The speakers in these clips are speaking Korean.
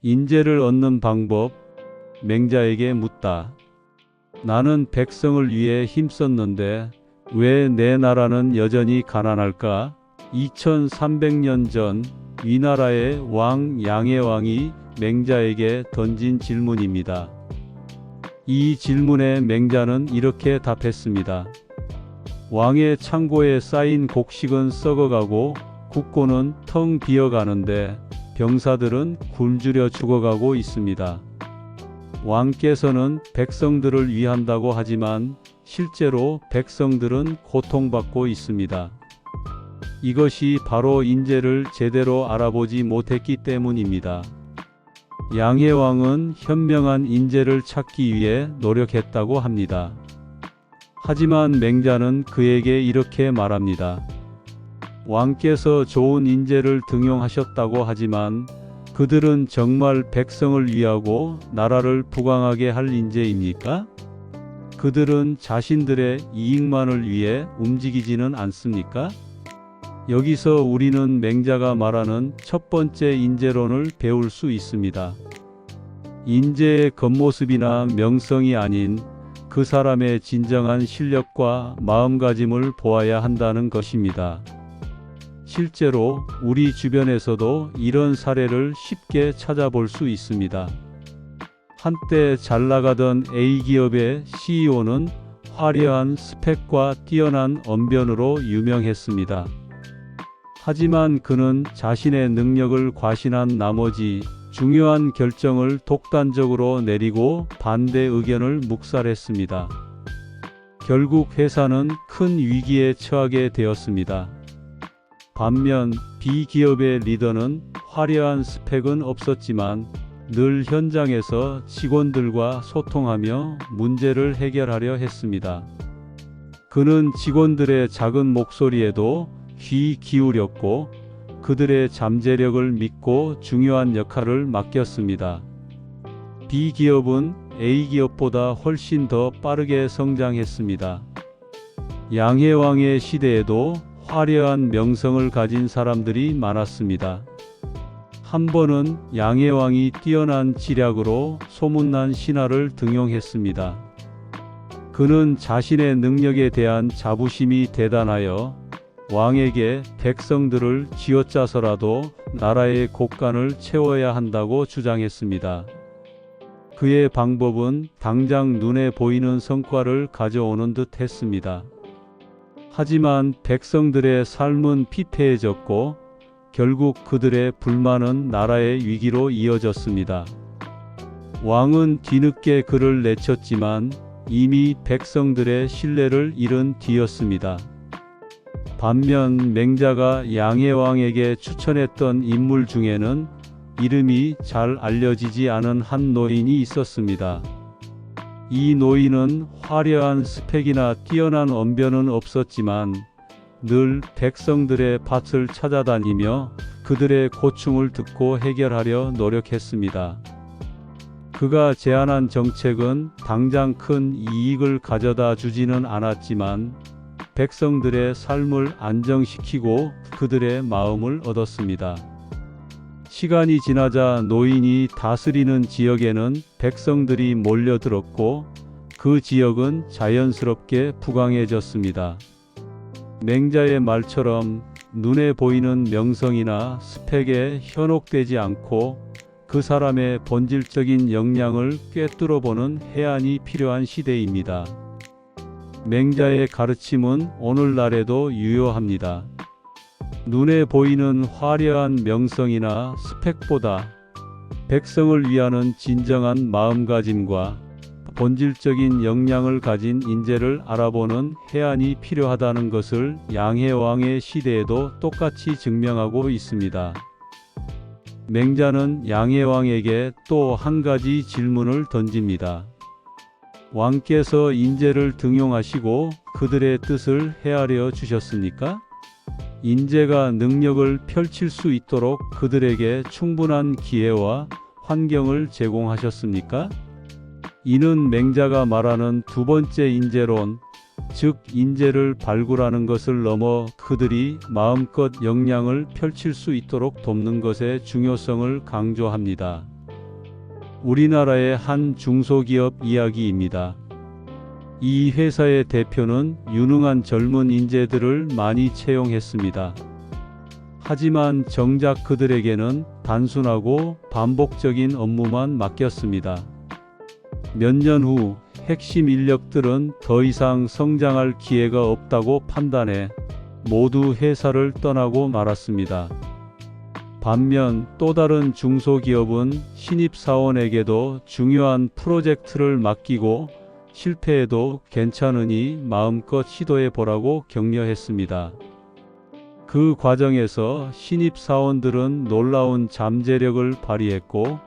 인재를 얻는 방법, 맹자에게 묻다. 나는 백성을 위해 힘썼는데 왜 내 나라는 여전히 가난할까? 2300년 전 위나라의 왕 양해왕이 맹자에게 던진 질문입니다. 이 질문에 맹자는 이렇게 답했습니다. 왕의 창고에 쌓인 곡식은 썩어가고 국고는 텅 비어가는데 병사들은 굶주려 죽어가고 있습니다. 왕께서는 백성들을 위한다고 하지만 실제로 백성들은 고통받고 있습니다. 이것이 바로 인재를 제대로 알아보지 못했기 때문입니다. 양해왕은 현명한 인재를 찾기 위해 노력했다고 합니다. 하지만 맹자는 그에게 이렇게 말합니다. 왕께서 좋은 인재를 등용하셨다고 하지만 그들은 정말 백성을 위하고 나라를 부강하게 할 인재입니까? 그들은 자신들의 이익만을 위해 움직이지는 않습니까? 여기서 우리는 맹자가 말하는 첫 번째 인재론을 배울 수 있습니다. 인재의 겉모습이나 명성이 아닌 그 사람의 진정한 실력과 마음가짐을 보아야 한다는 것입니다. 실제로 우리 주변에서도 이런 사례를 쉽게 찾아볼 수 있습니다. 한때 잘 나가던 A기업의 CEO는 화려한 스펙과 뛰어난 언변으로 유명했습니다. 하지만 그는 자신의 능력을 과신한 나머지 중요한 결정을 독단적으로 내리고 반대 의견을 묵살했습니다. 결국 회사는 큰 위기에 처하게 되었습니다. 반면 B기업의 리더는 화려한 스펙은 없었지만 늘 현장에서 직원들과 소통하며 문제를 해결하려 했습니다. 그는 직원들의 작은 목소리에도 귀 기울였고 그들의 잠재력을 믿고 중요한 역할을 맡겼습니다. B기업은 A기업보다 훨씬 더 빠르게 성장했습니다. 양해왕의 시대에도 화려한 명성을 가진 사람들이 많았습니다. 한 번은 양해왕이 뛰어난 지략으로 소문난 신하를 등용했습니다. 그는 자신의 능력에 대한 자부심이 대단하여 왕에게 백성들을 쥐어짜서라도 나라의 곳간을 채워야 한다고 주장했습니다. 그의 방법은 당장 눈에 보이는 성과를 가져오는 듯 했습니다. 하지만 백성들의 삶은 피폐해졌고 결국 그들의 불만은 나라의 위기로 이어졌습니다. 왕은 뒤늦게 그를 내쳤지만 이미 백성들의 신뢰를 잃은 뒤였습니다. 반면 맹자가 양해왕에게 추천했던 인물 중에는 이름이 잘 알려지지 않은 한 노인이 있었습니다. 이 노인은 화려한 스펙이나 뛰어난 언변은 없었지만 늘 백성들의 밭을 찾아다니며 그들의 고충을 듣고 해결하려 노력했습니다. 그가 제안한 정책은 당장 큰 이익을 가져다 주지는 않았지만 백성들의 삶을 안정시키고 그들의 마음을 얻었습니다. 시간이 지나자 노인이 다스리는 지역에는 백성들이 몰려들었고 그 지역은 자연스럽게 부강해졌습니다. 맹자의 말처럼 눈에 보이는 명성이나 스펙에 현혹되지 않고 그 사람의 본질적인 역량을 꿰뚫어보는 해안이 필요한 시대입니다. 맹자의 가르침은 오늘날에도 유효합니다. 눈에 보이는 화려한 명성이나 스펙보다 백성을 위하는 진정한 마음가짐과 본질적인 역량을 가진 인재를 알아보는 해안이 필요하다는 것을 양해왕의 시대에도 똑같이 증명하고 있습니다. 맹자는 양해왕에게 또 한 가지 질문을 던집니다. 왕께서 인재를 등용하시고 그들의 뜻을 헤아려 주셨습니까? 인재가 능력을 펼칠 수 있도록 그들에게 충분한 기회와 환경을 제공하셨습니까? 이는 맹자가 말하는 두 번째 인재론, 즉 인재를 발굴하는 것을 넘어 그들이 마음껏 역량을 펼칠 수 있도록 돕는 것의 중요성을 강조합니다. 우리나라의 한 중소기업 이야기입니다. 이 회사의 대표는 유능한 젊은 인재들을 많이 채용했습니다. 하지만 정작 그들에게는 단순하고 반복적인 업무만 맡겼습니다. 몇 년 후 핵심 인력들은 더 이상 성장할 기회가 없다고 판단해 모두 회사를 떠나고 말았습니다. 반면 또 다른 중소기업은 신입사원에게도 중요한 프로젝트를 맡기고 실패해도 괜찮으니 마음껏 시도해 보라고 격려했습니다. 그 과정에서 신입사원들은 놀라운 잠재력을 발휘했고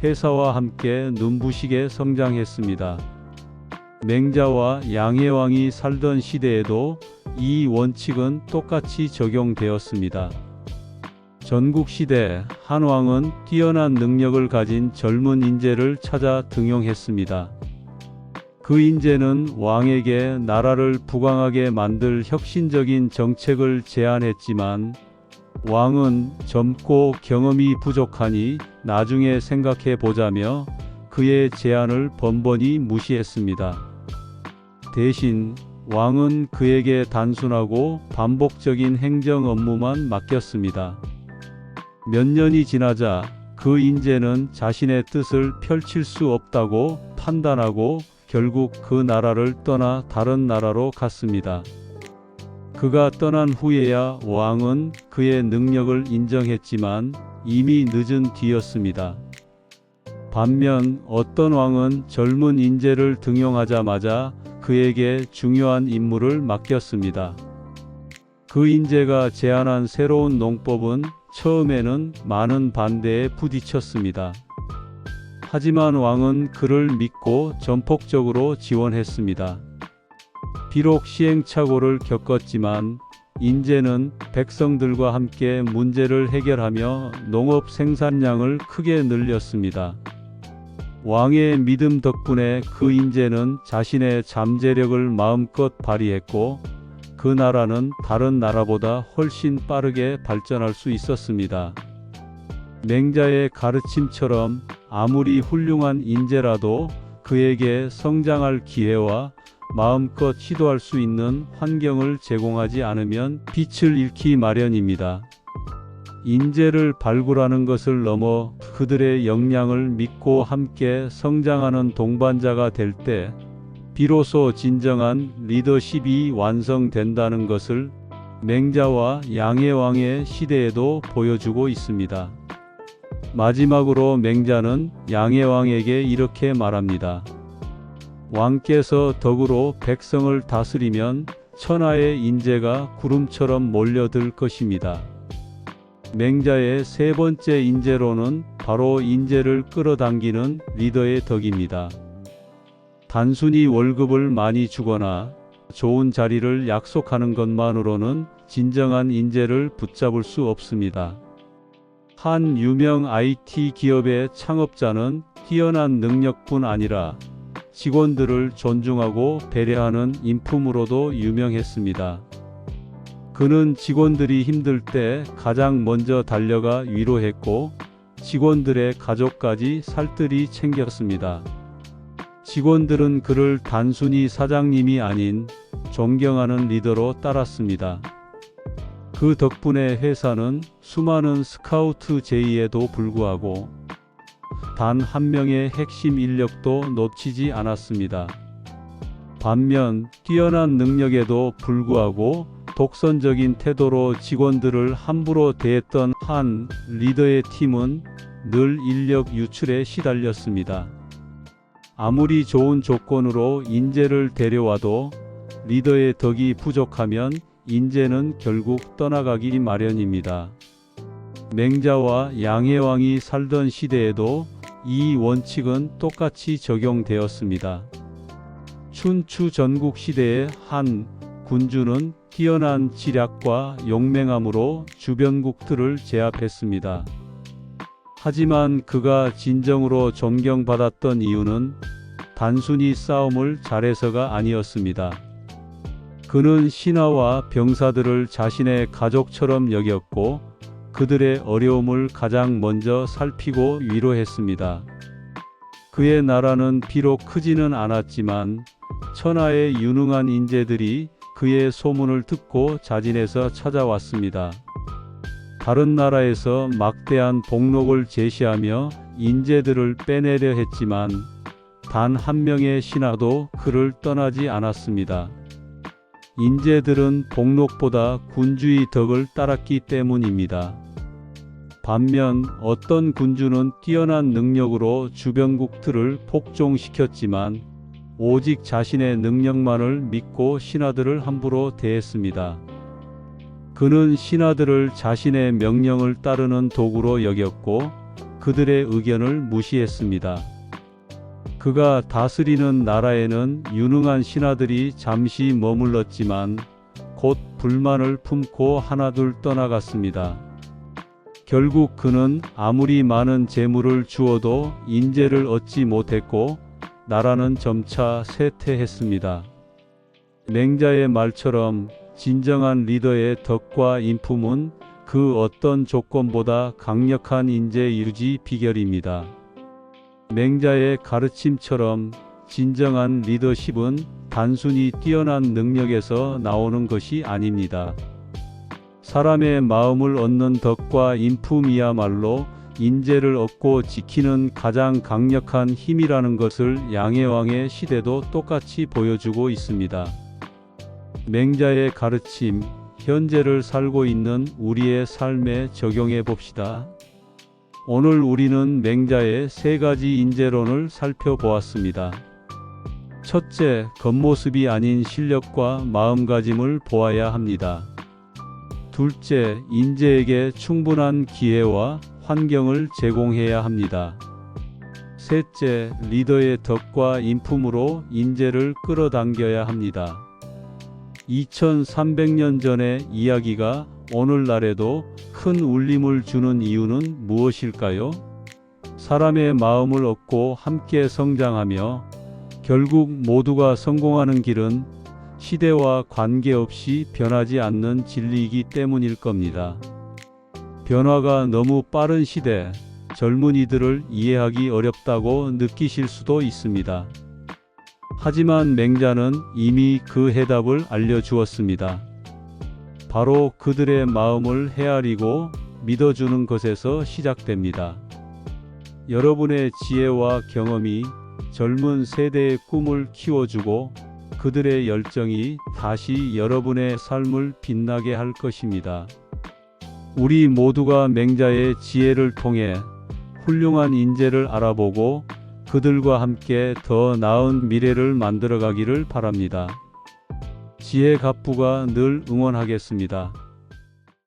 회사와 함께 눈부시게 성장했습니다. 맹자와 양해왕이 살던 시대에도 이 원칙은 똑같이 적용되었습니다. 전국시대 한 왕은 뛰어난 능력을 가진 젊은 인재를 찾아 등용했습니다. 그 인재는 왕에게 나라를 부강하게 만들 혁신적인 정책을 제안했지만 왕은 젊고 경험이 부족하니 나중에 생각해 보자며 그의 제안을 번번이 무시했습니다. 대신 왕은 그에게 단순하고 반복적인 행정 업무만 맡겼습니다. 몇 년이 지나자 그 인재는 자신의 뜻을 펼칠 수 없다고 판단하고 결국 그 나라를 떠나 다른 나라로 갔습니다. 그가 떠난 후에야 왕은 그의 능력을 인정했지만 이미 늦은 뒤였습니다. 반면 어떤 왕은 젊은 인재를 등용하자마자 그에게 중요한 임무를 맡겼습니다. 그 인재가 제안한 새로운 농법은 처음에는 많은 반대에 부딪혔습니다. 하지만 왕은 그를 믿고 전폭적으로 지원했습니다. 비록 시행착오를 겪었지만 인재는 백성들과 함께 문제를 해결하며 농업 생산량을 크게 늘렸습니다. 왕의 믿음 덕분에 그 인재는 자신의 잠재력을 마음껏 발휘했고 그 나라는 다른 나라보다 훨씬 빠르게 발전할 수 있었습니다. 맹자의 가르침처럼 아무리 훌륭한 인재라도 그에게 성장할 기회와 마음껏 시도할 수 있는 환경을 제공하지 않으면 빛을 잃기 마련입니다. 인재를 발굴하는 것을 넘어 그들의 역량을 믿고 함께 성장하는 동반자가 될 때 비로소 진정한 리더십이 완성된다는 것을 맹자와 양해왕의 시대에도 보여주고 있습니다. 마지막으로 맹자는 양해왕에게 이렇게 말합니다. 왕께서 덕으로 백성을 다스리면 천하의 인재가 구름처럼 몰려들 것입니다. 맹자의 세 번째 인재로는 바로 인재를 끌어당기는 리더의 덕입니다. 단순히 월급을 많이 주거나 좋은 자리를 약속하는 것만으로는 진정한 인재를 붙잡을 수 없습니다. 한 유명 IT 기업의 창업자는 뛰어난 능력뿐 아니라 직원들을 존중하고 배려하는 인품으로도 유명했습니다. 그는 직원들이 힘들 때 가장 먼저 달려가 위로했고 직원들의 가족까지 살뜰히 챙겼습니다. 직원들은 그를 단순히 사장님이 아닌 존경하는 리더로 따랐습니다. 그 덕분에 회사는 수많은 스카우트 제의에도 불구하고 단 한 명의 핵심 인력도 놓치지 않았습니다. 반면 뛰어난 능력에도 불구하고 독선적인 태도로 직원들을 함부로 대했던 한 리더의 팀은 늘 인력 유출에 시달렸습니다. 아무리 좋은 조건으로 인재를 데려와도 리더의 덕이 부족하면 인재는 결국 떠나가기 마련입니다. 맹자와 양해왕이 살던 시대에도 이 원칙은 똑같이 적용되었습니다. 춘추 전국 시대의 한 군주는 뛰어난 지략과 용맹함으로 주변국들을 제압했습니다. 하지만 그가 진정으로 존경받았던 이유는 단순히 싸움을 잘해서가 아니었습니다. 그는 신하와 병사들을 자신의 가족처럼 여겼고 그들의 어려움을 가장 먼저 살피고 위로했습니다. 그의 나라는 비록 크지는 않았지만 천하의 유능한 인재들이 그의 소문을 듣고 자진해서 찾아왔습니다. 다른 나라에서 막대한 복록을 제시하며 인재들을 빼내려 했지만 단 한 명의 신하도 그를 떠나지 않았습니다. 인재들은 복록보다 군주의 덕을 따랐기 때문입니다. 반면 어떤 군주는 뛰어난 능력으로 주변국들을 복종시켰지만 오직 자신의 능력만을 믿고 신하들을 함부로 대했습니다. 그는 신하들을 자신의 명령을 따르는 도구로 여겼고 그들의 의견을 무시했습니다. 그가 다스리는 나라에는 유능한 신하들이 잠시 머물렀지만 곧 불만을 품고 하나둘 떠나갔습니다. 결국 그는 아무리 많은 재물을 주어도 인재를 얻지 못했고 나라는 점차 쇠퇴했습니다. 맹자의 말처럼 진정한 리더의 덕과 인품은 그 어떤 조건보다 강력한 인재 유지 비결입니다. 맹자의 가르침처럼 진정한 리더십은 단순히 뛰어난 능력에서 나오는 것이 아닙니다. 사람의 마음을 얻는 덕과 인품이야말로 인재를 얻고 지키는 가장 강력한 힘이라는 것을 양해왕의 시대도 똑같이 보여주고 있습니다. 맹자의 가르침, 현재를 살고 있는 우리의 삶에 적용해 봅시다. 오늘 우리는 맹자의 세 가지 인재론을 살펴보았습니다. 첫째, 겉모습이 아닌 실력과 마음가짐을 보아야 합니다. 둘째, 인재에게 충분한 기회와 환경을 제공해야 합니다. 셋째, 리더의 덕과 인품으로 인재를 끌어당겨야 합니다. 2300년 전의 이야기가 오늘날에도 큰 울림을 주는 이유는 무엇일까요? 사람의 마음을 얻고 함께 성장하며 결국 모두가 성공하는 길은 시대와 관계없이 변하지 않는 진리이기 때문일 겁니다. 변화가 너무 빠른 시대, 젊은이들을 이해하기 어렵다고 느끼실 수도 있습니다. 하지만 맹자는 이미 그 해답을 알려주었습니다. 바로 그들의 마음을 헤아리고 믿어주는 것에서 시작됩니다. 여러분의 지혜와 경험이 젊은 세대의 꿈을 키워주고 그들의 열정이 다시 여러분의 삶을 빛나게 할 것입니다. 우리 모두가 맹자의 지혜를 통해 훌륭한 인재를 알아보고 그들과 함께 더 나은 미래를 만들어가기를 바랍니다. 지혜 갑부가 늘 응원하겠습니다.